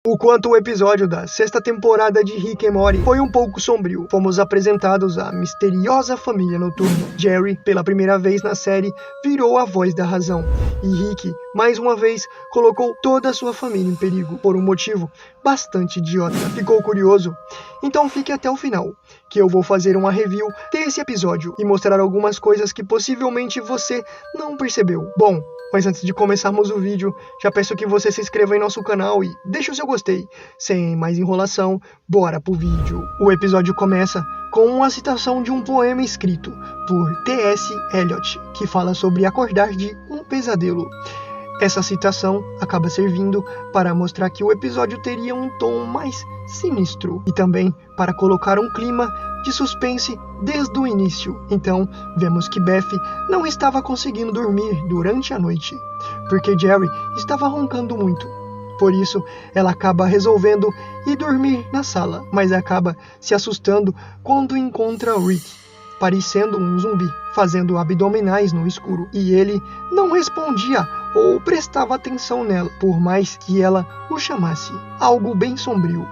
O quanto o episódio da sexta temporada de Rick and Morty foi um pouco sombrio. Fomos apresentados à misteriosa família noturna. Jerry, pela primeira vez na série, virou a voz da razão. E Rick, mais uma vez, colocou toda a sua família em perigo, por um motivo bastante idiota. Ficou curioso? Então fique até o final, que eu vou fazer uma review desse episódio e mostrar algumas coisas que possivelmente você não percebeu. Bom, mas antes de começarmos o vídeo, já peço que você se inscreva em nosso canal e deixe o seu gostei. Sem mais enrolação, bora pro vídeo. O episódio começa com uma citação de um poema escrito por T.S. Eliot, que fala sobre acordar de um pesadelo. Essa citação acaba servindo para mostrar que o episódio teria um tom mais sinistro e também para colocar um clima de suspense desde o início. Então, vemos que Beth não estava conseguindo dormir durante a noite, porque Jerry estava roncando muito. Por isso, ela acaba resolvendo ir dormir na sala, mas acaba se assustando quando encontra Rick, parecendo um zumbi, fazendo abdominais no escuro. E ele não respondia ou prestava atenção nela, por mais que ela o chamasse. Algo bem sombrio.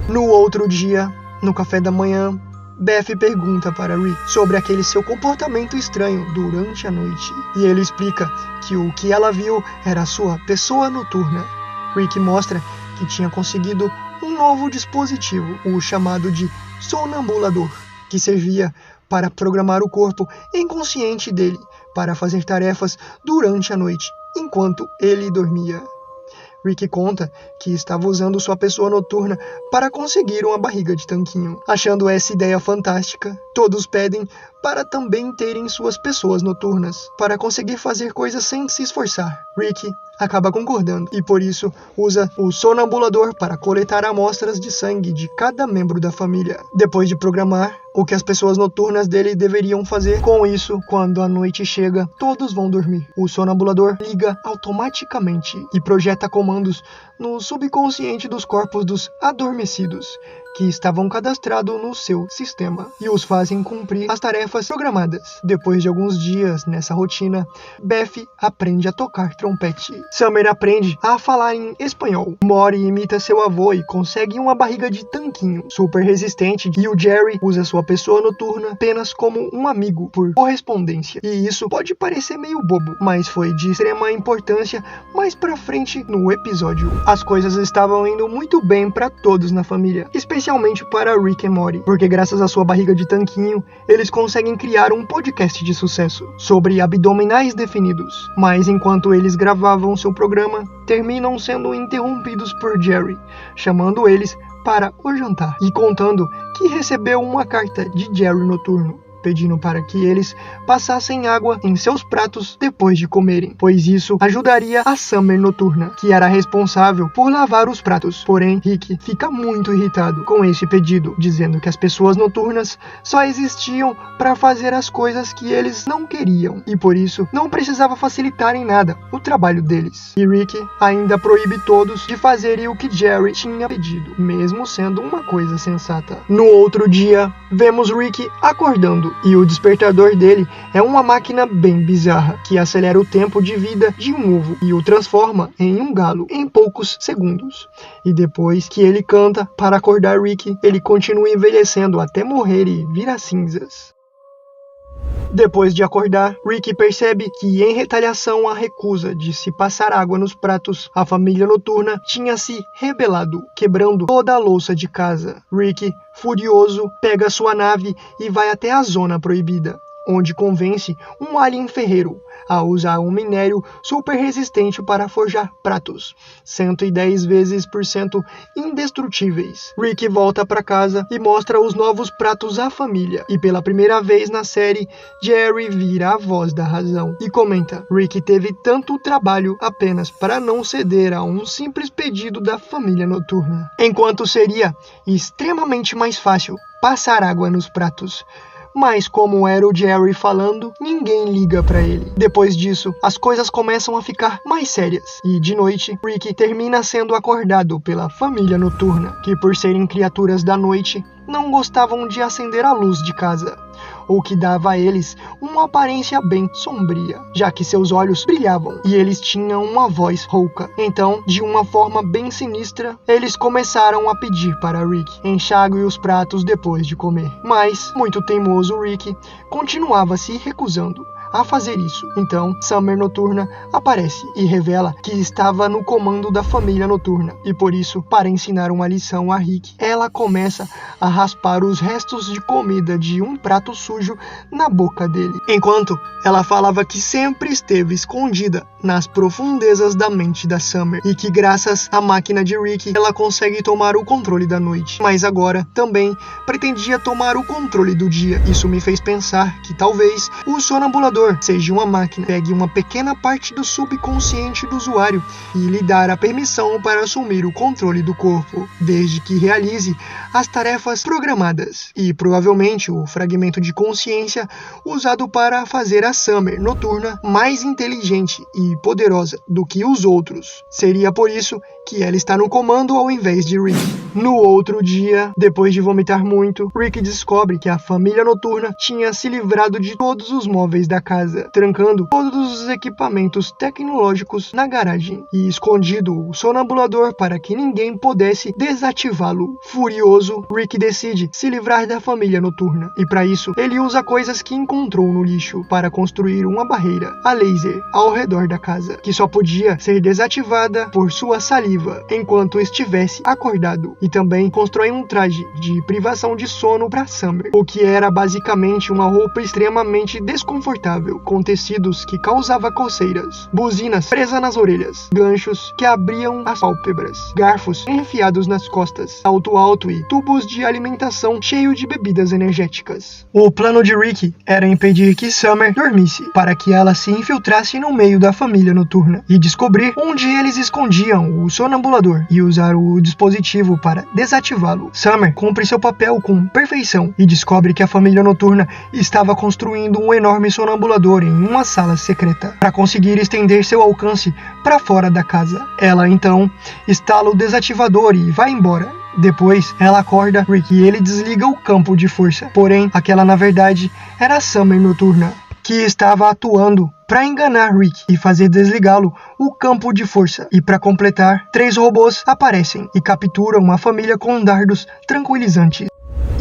No outro dia, no café da manhã, Beth pergunta para Rick sobre aquele seu comportamento estranho durante a noite. E ele explica que o que ela viu era a sua pessoa noturna. Rick mostra que tinha conseguido um novo dispositivo, o chamado de sonambulador, que servia para programar o corpo inconsciente dele para fazer tarefas durante a noite, enquanto ele dormia. Rick conta que estava usando sua pessoa noturna para conseguir uma barriga de tanquinho. Achando essa ideia fantástica, todos pedem para também terem suas pessoas noturnas, para conseguir fazer coisas sem se esforçar. Rick acaba concordando e por isso usa o sonambulador para coletar amostras de sangue de cada membro da família, depois de programar o que as pessoas noturnas dele deveriam fazer. Com isso, quando a noite chega, todos vão dormir. O sonambulador liga automaticamente e projeta comandos no subconsciente dos corpos dos adormecidos, que estavam cadastrados no seu sistema, e os fazem cumprir as tarefas programadas. Depois de alguns dias nessa rotina, Beth aprende a tocar trompete. Summer aprende a falar em espanhol. Morty imita seu avô e consegue uma barriga de tanquinho super resistente, e o Jerry usa sua pessoa noturna apenas como um amigo por correspondência. E isso pode parecer meio bobo, mas foi de extrema importância mais pra frente no episódio. As coisas estavam indo muito bem para todos na família, especialmente para Rick e Morty, porque graças à sua barriga de tanquinho, eles conseguem criar um podcast de sucesso sobre abdominais definidos. Mas enquanto eles gravavam seu programa, terminam sendo interrompidos por Jerry, chamando eles para o jantar e contando que recebeu uma carta de Jerry noturno, pedindo para que eles passassem água em seus pratos depois de comerem, pois isso ajudaria a Summer noturna, que era responsável por lavar os pratos. Porém, Rick fica muito irritado com esse pedido, dizendo que as pessoas noturnas só existiam para fazer as coisas que eles não queriam, e por isso não precisava facilitar em nada o trabalho deles. E Rick ainda proíbe todos de fazerem o que Jerry tinha pedido, mesmo sendo uma coisa sensata. No outro dia, vemos Rick acordando, e o despertador dele é uma máquina bem bizarra, que acelera o tempo de vida de um ovo e o transforma em um galo em poucos segundos. E depois que ele canta para acordar Rick, ele continua envelhecendo até morrer e virar cinzas. Depois de acordar, Rick percebe que, em retaliação à recusa de se passar água nos pratos, a família noturna tinha se rebelado, quebrando toda a louça de casa. Rick, furioso, pega sua nave e vai até a Zona Proibida, onde convence um alien ferreiro a usar um minério super resistente para forjar pratos, 110 vezes por cento indestrutíveis. Rick volta para casa e mostra os novos pratos à família, e pela primeira vez na série, Jerry vira a voz da razão e comenta: Rick teve tanto trabalho apenas para não ceder a um simples pedido da família noturna, enquanto seria extremamente mais fácil passar água nos pratos. Mas como era o Jerry falando, ninguém liga pra ele. Depois disso, as coisas começam a ficar mais sérias. E de noite, Rick termina sendo acordado pela família noturna, que por serem criaturas da noite, não gostavam de acender a luz de casa. o que dava a eles uma aparência bem sombria, já que seus olhos brilhavam e eles tinham uma voz rouca. Então, de uma forma bem sinistra, eles começaram a pedir para Rick enxague os pratos depois de comer. Mas, muito teimoso, Rick continuava se recusando a fazer isso. Então, Summer Noturna aparece e revela que estava no comando da família Noturna, e por isso, para ensinar uma lição a Rick, ela começa a raspar os restos de comida de um prato sujo na boca dele, enquanto ela falava que sempre esteve escondida nas profundezas da mente da Summer, e que graças à máquina de Rick, ela consegue tomar o controle da noite, mas agora também pretendia tomar o controle do dia. Isso me fez pensar que talvez o sonambulador seja uma máquina, pegue uma pequena parte do subconsciente do usuário e lhe dar a permissão para assumir o controle do corpo, desde que realize as tarefas programadas, e provavelmente o fragmento de consciência usado para fazer a Summer Noturna mais inteligente e poderosa do que os outros. Seria por isso que ela está no comando ao invés de Rick. No outro dia, depois de vomitar muito, Rick descobre que a família Noturna tinha se livrado de todos os móveis da casa, trancando todos os equipamentos tecnológicos na garagem e escondido o sonambulador para que ninguém pudesse desativá-lo. Furioso, Rick decide se livrar da família Noturna, e para isso ele usa coisas que encontrou no lixo para construir uma barreira a laser ao redor da casa, que só podia ser desativada por sua saliva enquanto estivesse acordado, e também constrói um traje de privação de sono para Summer, o que era basicamente uma roupa extremamente desconfortável, com tecidos que causavam coceiras, buzinas presas nas orelhas, ganchos que abriam as pálpebras, garfos enfiados nas costas, salto alto e tubos de alimentação cheios de bebidas energéticas. O plano de Rick era impedir que Summer dormisse, para que ela se infiltrasse no meio da família Noturna e descobrir onde eles escondiam o sonambulador e usar o dispositivo para desativá-lo. Summer cumpre seu papel com perfeição e descobre que a família Noturna estava construindo um enorme sonambulador em uma sala secreta para conseguir estender seu alcance para fora da casa. Ela então instala o desativador e vai embora. Depois, ela acorda Rick e ele desliga o campo de força. Porém, aquela na verdade era a Summer Noturna, que estava atuando para enganar Rick e fazer desligá-lo o campo de força. E para completar, 3 robôs aparecem e capturam uma família com dardos tranquilizantes.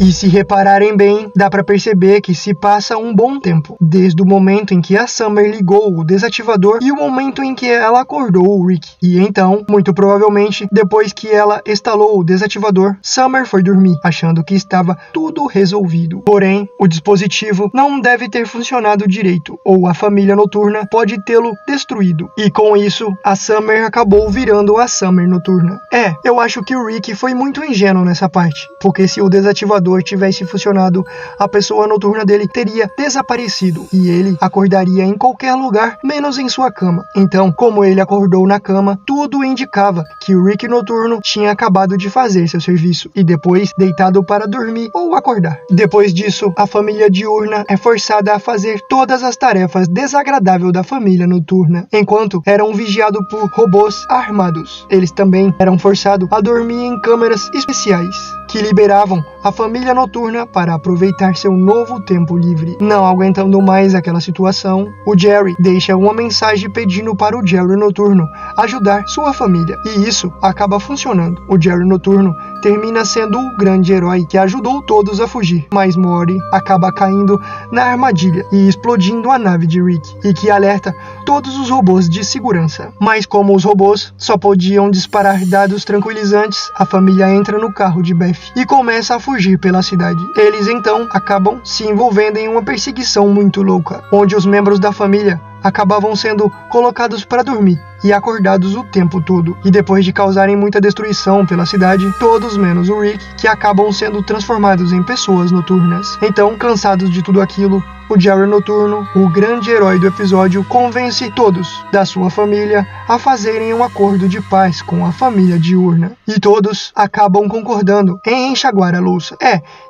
E se repararem bem, dá para perceber que se passa um bom tempo, desde o momento em que a Summer ligou o desativador e o momento em que ela acordou o Rick. E então, muito provavelmente, depois que ela instalou o desativador, Summer foi dormir, achando que estava tudo resolvido. Porém, o dispositivo não deve ter funcionado direito, ou a família Noturna pode tê-lo destruído. E com isso, a Summer acabou virando a Summer Noturna. Eu acho que o Rick foi muito ingênuo nessa parte, porque se o desativador tivesse funcionado, a pessoa noturna dele teria desaparecido e ele acordaria em qualquer lugar, menos em sua cama. Então, como ele acordou na cama, tudo indicava que o Rick Noturno tinha acabado de fazer seu serviço e depois deitado para dormir ou acordar. Depois disso, a família diurna é forçada a fazer todas as tarefas desagradáveis da família noturna, enquanto eram vigiados por robôs armados. Eles também eram forçados a dormir em câmeras especiais que liberavam a família noturna para aproveitar seu novo tempo livre. Não aguentando mais aquela situação, o Jerry deixa uma mensagem pedindo para o Jerry Noturno ajudar sua família, e isso acaba funcionando. O Jerry Noturno termina sendo o grande herói que ajudou todos a fugir, mas Morty acaba caindo na armadilha e explodindo a nave de Rick, e que alerta todos os robôs de segurança. Mas como os robôs só podiam disparar dados tranquilizantes, a família entra no carro de Beth e começa a fugir pela cidade. Eles então acabam se envolvendo em uma perseguição muito louca, onde os membros da família acabavam sendo colocados para dormir e acordados o tempo todo, e depois de causarem muita destruição pela cidade, todos menos o Rick, que acabam sendo transformados em pessoas noturnas. Então, cansados de tudo aquilo, o Jerry Noturno, o grande herói do episódio, convence todos da sua família a fazerem um acordo de paz com a família diurna, e todos acabam concordando em enxaguar a louça.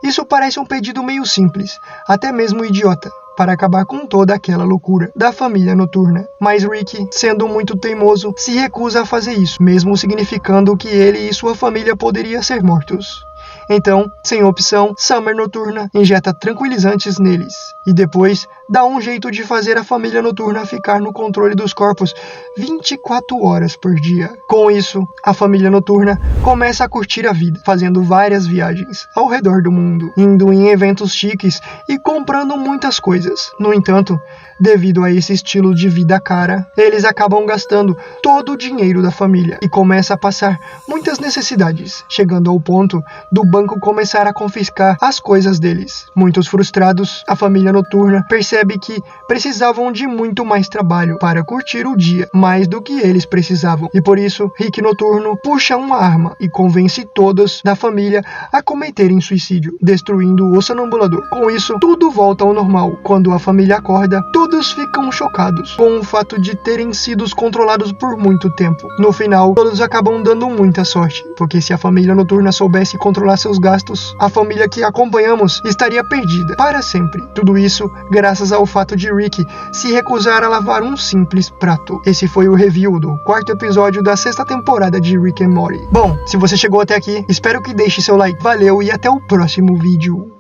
Isso parece um pedido meio simples, até mesmo idiota, para acabar com toda aquela loucura da família noturna. Mas Rick, sendo muito teimoso, se recusa a fazer isso, mesmo significando que ele e sua família poderiam ser mortos. Então, sem opção, Summer Noturna injeta tranquilizantes neles e depois dá um jeito de fazer a família Noturna ficar no controle dos corpos 24 horas por dia. Com isso, a família Noturna começa a curtir a vida, fazendo várias viagens ao redor do mundo, indo em eventos chiques e comprando muitas coisas. No entanto, devido a esse estilo de vida cara, eles acabam gastando todo o dinheiro da família e começa a passar muitas necessidades, chegando ao ponto do banco começar a confiscar as coisas deles. Muitos frustrados, a família Noturna percebe que precisavam de muito mais trabalho para curtir o dia, mais do que eles precisavam, e por isso Rick Noturno puxa uma arma e convence todos da família a cometerem suicídio, destruindo o sonambulador. Com isso, tudo volta ao normal. Quando a família acorda, todos ficam chocados com o fato de terem sido controlados por muito tempo. No final, todos acabam dando muita sorte, porque se a família Noturna soubesse controlar seus gastos, a família que acompanhamos estaria perdida para sempre. Tudo isso graças ao fato de Rick se recusar a lavar um simples prato. Esse foi o review do 4º episódio da 6ª temporada de Rick and Morty. Bom, se você chegou até aqui, espero que deixe seu like. Valeu e até o próximo vídeo.